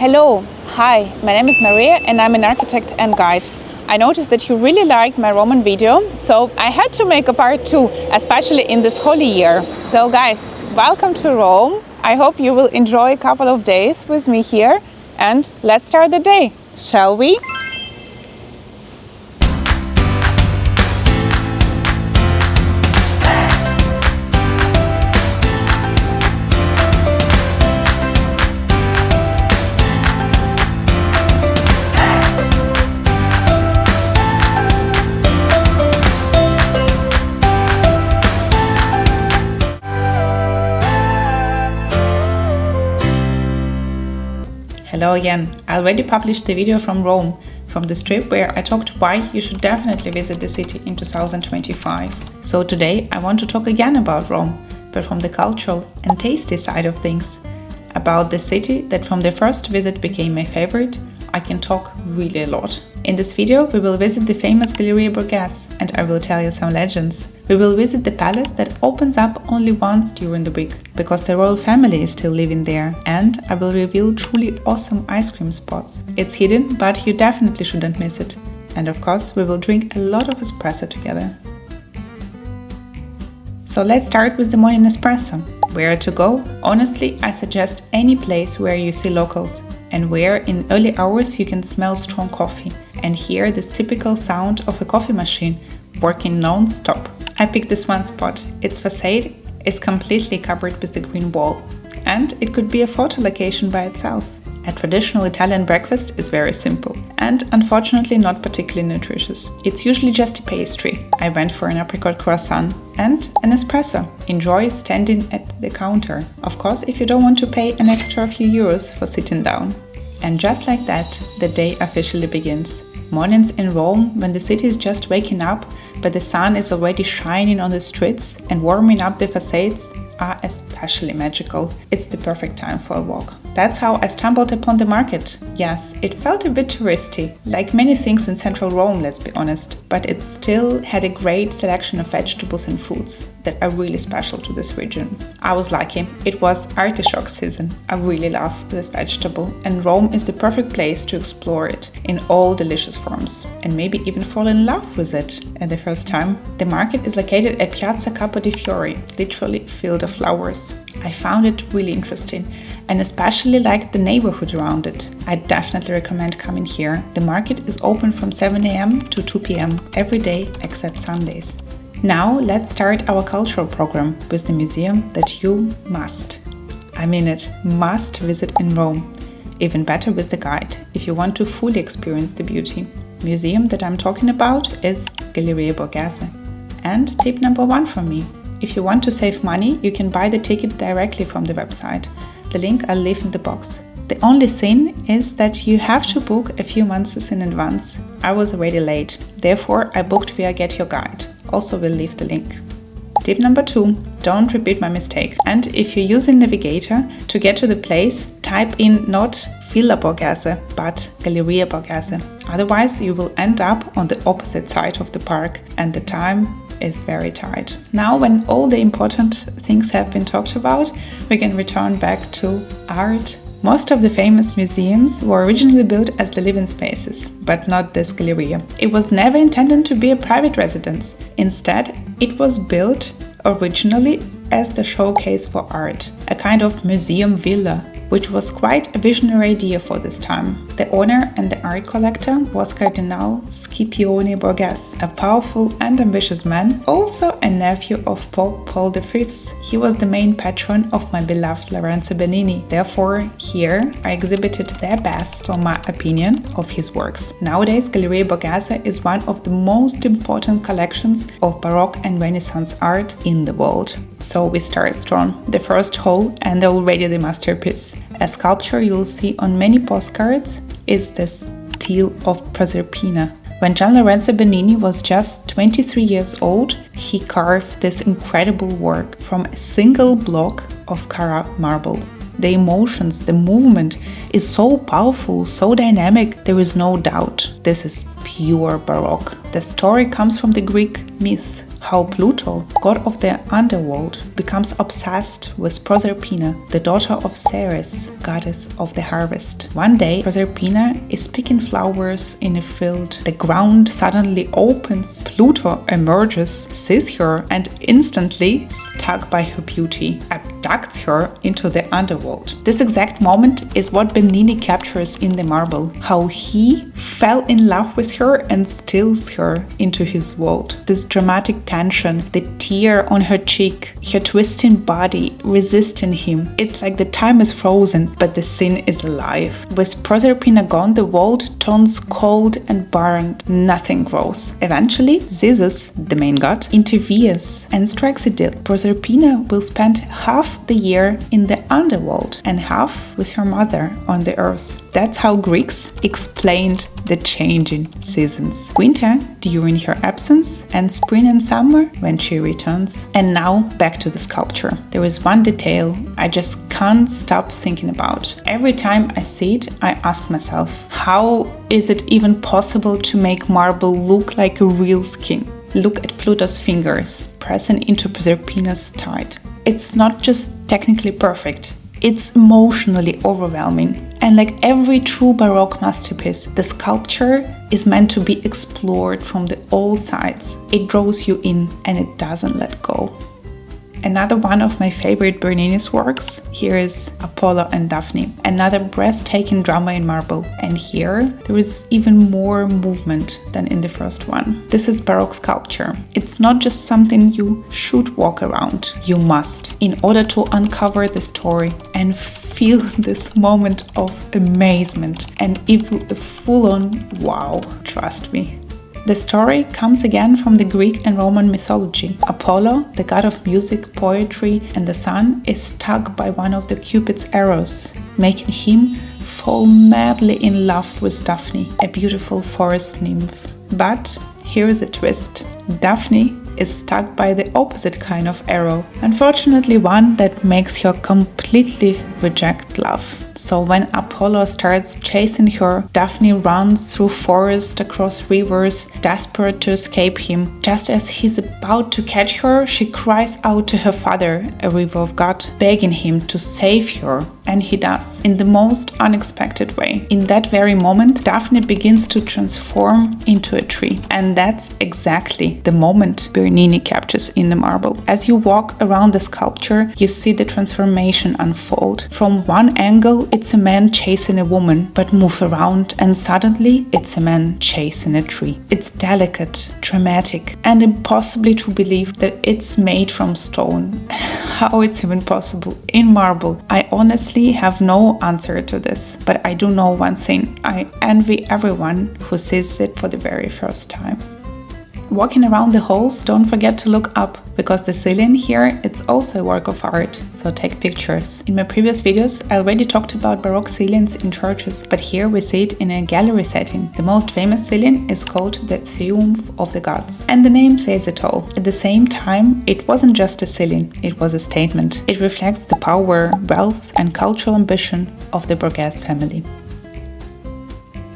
Hello, hi, my name is Mariia and I'm an architect and guide. I noticed that you really liked my Roman video, so I had to make a part 2, especially in this holy year. So guys, welcome to Rome. I hope you will enjoy a couple of days with me here and let's start the day, shall we? Hello again. I already published the video from Rome, from this trip where I talked why you should definitely visit the city in 2025. So today I want to talk again about Rome, but from the cultural and tasty side of things. About the city that from the first visit became my favorite, I can talk really a lot. In this video we will visit the famous Galleria Borghese and I will tell you some legends. We will visit the palace that opens up only once during the week, because the royal family is still living there, and I will reveal truly awesome ice cream spots. It's hidden, but you definitely shouldn't miss it. And of course, we will drink a lot of espresso together. So let's start with the morning espresso. Where to go? Honestly, I suggest any place where you see locals and where in early hours you can smell strong coffee and hear this typical sound of a coffee machine working non-stop. I picked this one spot. Its facade is completely covered with the green wall, and it could be a photo location by itself. A traditional Italian breakfast is very simple and unfortunately not particularly nutritious. It's usually just a pastry. I went for an apricot croissant and an espresso. Enjoy standing at the counter. Of course, if you don't want to pay an extra few euros for sitting down. And just like that, the day officially begins. Mornings in Rome, when the city is just waking up, but the sun is already shining on the streets and warming up the facades, are especially magical. It's the perfect time for a walk. That's how I stumbled upon the market. Yes, it felt a bit touristy, like many things in central Rome, let's be honest, but it still had a great selection of vegetables and fruits that are really special to this region. I was lucky. It was artichoke season. I really love this vegetable, and Rome is the perfect place to explore it in all delicious forms and maybe even fall in love with it at the first time. The market is located at Piazza Capo di Fiori, literally filled with flowers. I found it really interesting and especially liked the neighborhood around it. I definitely recommend coming here. The market is open from 7 a.m. to 2 p.m. every day except Sundays. Now let's start our cultural program with the museum that you must visit in Rome. Even better with the guide, if you want to fully experience the beauty. Museum that I'm talking about is Galleria Borghese. And tip number 1 from me. If you want to save money, you can buy the ticket directly from the website. The link I'll leave in the box. The only thing is that you have to book a few months in advance. I was already late, therefore I booked via Get Your Guide. Also will leave the link. Tip number 2, don't repeat my mistake. And if you're using Navigator, to get to the place, type in not Villa Borghese, but Galleria Borghese. Otherwise, you will end up on the opposite side of the park and the time is very tight. Now, when all the important things have been talked about, we can return back to art. Most of the famous museums were originally built as the living spaces, but not this Galleria. It was never intended to be a private residence. Instead, it was built originally as the showcase for art, a kind of museum villa, which was quite a visionary idea for this time. The owner and the art collector was Cardinal Scipione Borghese, a powerful and ambitious man, also a nephew of Pope Paul V. He was the main patron of my beloved Lorenzo Bernini. Therefore, here I exhibited their best, for my opinion, of his works. Nowadays, Galleria Borghese is one of the most important collections of Baroque and Renaissance art in the world. So we start strong. The first hall and already the masterpiece. A sculpture you'll see on many postcards is the Stele of Proserpina. When Gian Lorenzo Bernini was just 23 years old, he carved this incredible work from a single block of Carrara marble. The emotions, the movement, is so powerful, so dynamic, there is no doubt this is pure Baroque. The story comes from the Greek myth, how Pluto, god of the underworld, becomes obsessed with Proserpina, the daughter of Ceres, goddess of the harvest. One day, Proserpina is picking flowers in a field. The ground suddenly opens. Pluto emerges, sees her, and instantly, struck by her beauty, abducts her into the underworld. This exact moment is what Bernini captures in the marble, how he fell in love with her and steals her into his world. This dramatic tension, the tear on her cheek, her twisting body resisting him. It's like the time is frozen, but the scene is alive. With Proserpina gone, the world turns cold and burned. Nothing grows. Eventually, Zeus, the main god, intervenes and strikes a deal. Proserpina will spend half the year in the underworld and half with her mother on the earth. That's how Greeks explained the changing seasons. Winter during her absence, and spring and summer when she returns. And now back to the sculpture. There is one detail I just can't stop thinking about. Every time I see it, I ask myself, how is it even possible to make marble look like a real skin? Look at Pluto's fingers pressing into Proserpina's thigh. It's not just technically perfect, it's emotionally overwhelming. And like every true Baroque masterpiece, the sculpture is meant to be explored from all sides. It draws you in and it doesn't let go. Another one of my favorite Bernini's works, here is Apollo and Daphne, another breathtaking drama in marble. And here there is even more movement than in the first one. This is Baroque sculpture. It's not just something you should walk around. You must, in order to uncover the story and feel this moment of amazement and even a full-on wow, trust me. The story comes again from the Greek and Roman mythology. Apollo, the god of music, poetry, and the sun, is struck by one of the Cupid's arrows, making him fall madly in love with Daphne, a beautiful forest nymph. But here is a twist. Daphne is struck by the opposite kind of arrow, unfortunately one that makes her completely reject love. So when Apollo starts chasing her, Daphne runs through forests, across rivers, desperate to escape him. Just as he's about to catch her, she cries out to her father, a river of God, begging him to save her. And he does, in the most unexpected way. In that very moment, Daphne begins to transform into a tree. And that's exactly the moment Bernini captures in the marble. As you walk around the sculpture, you see the transformation unfold. From one angle, it's a man chasing a woman, but move around and suddenly it's a man chasing a tree. It's delicate, dramatic, and impossibly to believe that it's made from stone. How it's even possible in marble? I honestly have no answer to this, but I do know one thing. I envy everyone who sees it for the very first time. Walking around the halls, don't forget to look up, because the ceiling here, it's also a work of art, so take pictures. In my previous videos, I already talked about Baroque ceilings in churches, but here we see it in a gallery setting. The most famous ceiling is called the Triumph of the Gods, and the name says it all. At the same time, it wasn't just a ceiling, it was a statement. It reflects the power, wealth, and cultural ambition of the Borghese family.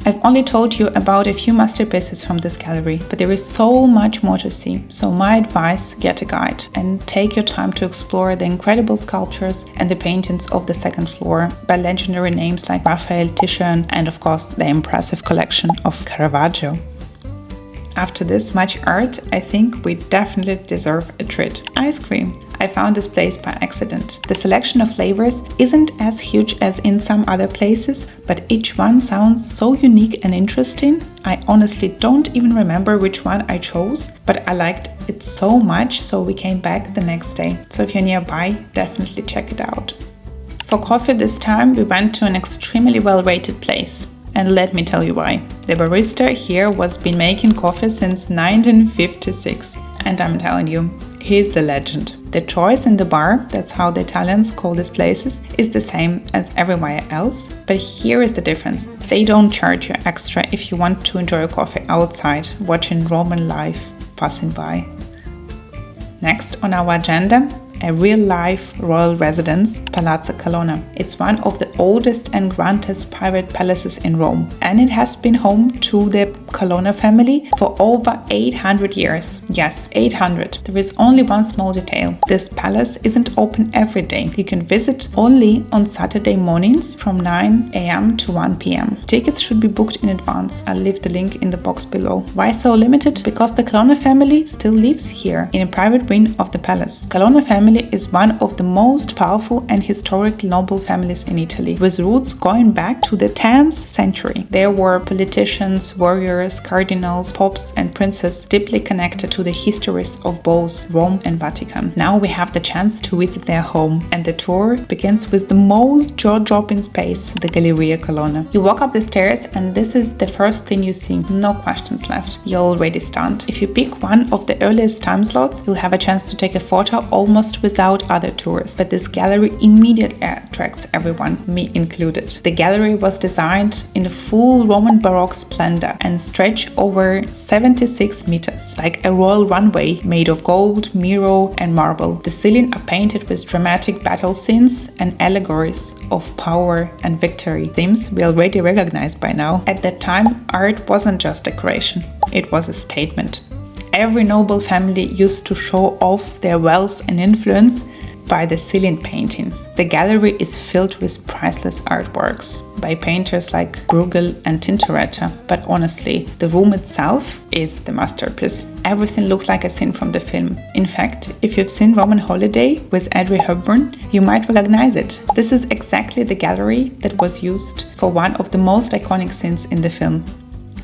I've only told you about a few masterpieces from this gallery, but there is so much more to see. So my advice, get a guide and take your time to explore the incredible sculptures and the paintings of the second floor by legendary names like Raphael, Titian, and of course the impressive collection of Caravaggio. After this much art, I think we definitely deserve a treat. Ice cream. I found this place by accident. The selection of flavors isn't as huge as in some other places, but each one sounds so unique and interesting. I honestly don't even remember which one I chose, but I liked it so much, so we came back the next day. So if you're nearby, definitely check it out. For coffee this time, we went to an extremely well-rated place. And let me tell you why. The barista here was been making coffee since 1956. And I'm telling you, he's a legend. The choice in the bar, that's how the Italians call these places, is the same as everywhere else. But here is the difference. They don't charge you extra if you want to enjoy a coffee outside, watching Roman life passing by. Next on our agenda, a real-life royal residence, Palazzo Colonna. It's one of the oldest and grandest private palaces in Rome, and it has been home to the Colonna family for over 800 years. Yes, 800. There is only one small detail. This palace isn't open every day. You can visit only on Saturday mornings from 9 a.m. to 1 p.m. Tickets should be booked in advance. I'll leave the link in the box below. Why so limited? Because the Colonna family still lives here in a private wing of the palace. Colonna family is one of the most powerful and historic noble families in Italy, with roots going back to the 10th century. There were politicians, warriors, cardinals, popes and princes deeply connected to the histories of both Rome and Vatican. Now we have the chance to visit their home, and the tour begins with the most jaw-dropping space, the Galleria Colonna. You walk up the stairs and this is the first thing you see. No questions left. You're already stunned. If you pick one of the earliest time slots, you'll have a chance to take a photo almost without other tourists. But this gallery immediately attracts everyone, me included. The gallery was designed in a full Roman Baroque splendor and stretched over 76 meters, like a royal runway made of gold, mirror and marble. The ceiling are painted with dramatic battle scenes and allegories of power and victory, themes we already recognize by now. At that time, art wasn't just decoration, it was a statement. Every noble family used to show off their wealth and influence by the ceiling painting. The gallery is filled with priceless artworks by painters like Bruegel and Tintoretto, but honestly, the room itself is the masterpiece. Everything looks like a scene from the film. In fact, if you've seen Roman Holiday with Audrey Hepburn, you might recognize it. This is exactly the gallery that was used for one of the most iconic scenes in the film.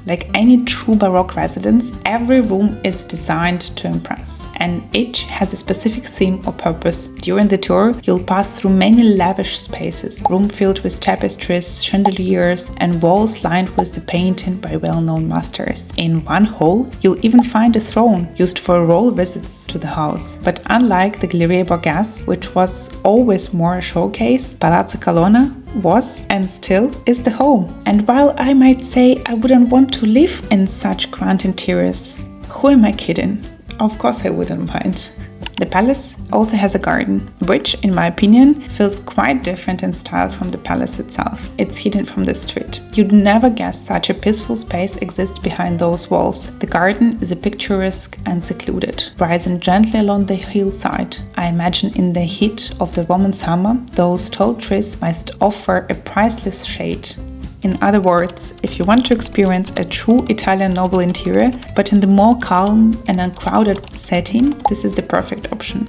Like any true Baroque residence, every room is designed to impress, and each has a specific theme or purpose. During the tour, you'll pass through many lavish spaces, room filled with tapestries, chandeliers, and walls lined with the painting by well-known masters. In one hall, you'll even find a throne used for royal visits to the house. But unlike the Galleria Borghese, which was always more a showcase, Palazzo Colonna was and still is the home. And while I might say I wouldn't want to live in such grand interiors, who am I kidding? Of course I wouldn't mind. The palace also has a garden, which, in my opinion, feels quite different in style from the palace itself. It's hidden from the street. You'd never guess such a peaceful space exists behind those walls. The garden is picturesque and secluded, rising gently along the hillside. I imagine in the heat of the Roman summer, those tall trees must offer a priceless shade. In other words, if you want to experience a true Italian noble interior, but in the more calm and uncrowded setting, this is the perfect option.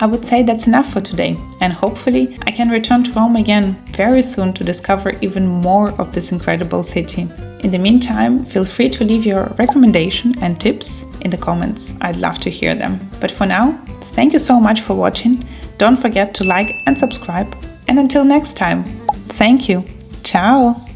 I would say that's enough for today, and hopefully I can return to Rome again very soon to discover even more of this incredible city. In the meantime, feel free to leave your recommendation and tips in the comments. I'd love to hear them. But for now, thank you so much for watching. Don't forget to like and subscribe. And until next time, thank you. Ciao!